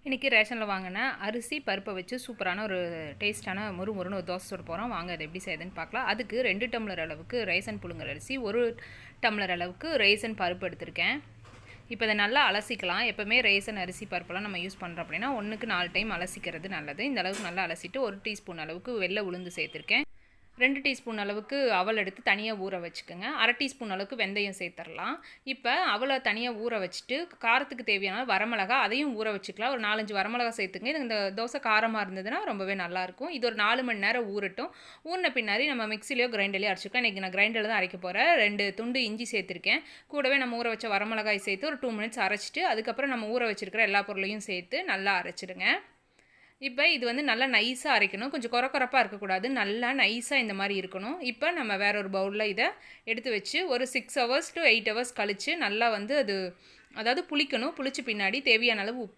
இன்றைக்கி ரேஷனில் வாங்கின அரிசி பருப்பை வச்சு சூப்பரான ஒரு டேஸ்ட்டான முறுமுறுன்னு ஒரு தோசை சுட போகிறோம். வாங்க அது எப்படி செய்யுதுன்னு பார்க்கலாம். அதுக்கு 2 டம்ளர் அளவுக்கு ரைசன் புழுங்கல் அரிசி, 1 டம்ளர் அளவுக்கு ரைசன் பருப்பு எடுத்திருக்கேன். இப்போ இதை நல்லா அலசிக்கலாம். எப்போவுமே ரேசன் அரிசி பருப்பெல்லாம் நம்ம யூஸ் பண்ணுறோம் அப்படின்னா 1க்கு 4 டைம் அலசிக்கிறது நல்லது. இந்த அளவுக்கு நல்லா அலசிட்டு 1 டீஸ்பூன் அளவுக்கு வெள்ளை உளுந்து சேர்த்துருக்கேன். 2 டீஸ்பூன் அளவுக்கு அவல் எடுத்து தனியாக ஊற வச்சுக்கோங்க. 1/2 டீஸ்பூன் அளவுக்கு வெந்தயம் சேர்த்துடலாம். இப்போ அவலை தனியாக ஊற வச்சுட்டு காரத்துக்கு தேவையான வரமிளகா அதையும் ஊற வச்சுக்கலாம். ஒரு 4-5 வரமிளகா சேர்த்துங்க. இந்த தோசை காரமாக இருந்ததுன்னா ரொம்பவே நல்லாயிருக்கும். இது ஒரு 4 மணி நேரம் ஊறட்டும். ஊறின பின்னாடி நம்ம மிக்சிலையோ கிரைண்டர்லையோ அரைச்சிக்கலாம். இன்றைக்கி நான் கிரைண்டரில் தான் அரைக்க போகிறேன். 2 துண்டு இஞ்சி சேர்த்துருக்கேன். கூடவே நம்ம ஊற வச்ச வரமிளகாய் சேர்த்து ஒரு 2 மினிட்ஸ் அரைச்சிட்டு அதுக்கப்புறம் நம்ம ஊற வச்சுருக்கிற எல்லா பொருளையும் சேர்த்து நல்லா அரைச்சிடுங்க. இப்போ இது நல்லா நைஸாக அரைக்கணும். கொஞ்சம் கொரப்பாக இருக்கக்கூடாது. நல்லா நைஸாக இந்த மாதிரி இருக்கணும். இப்போ நம்ம வேற ஒரு பவுலில் இதை எடுத்து வச்சு ஒரு 6 hours to 8 hours கழித்து நல்லா அது அதாவது புளிக்கணும். புளிச்ச பின்னாடி தேவையான அளவு உப்பு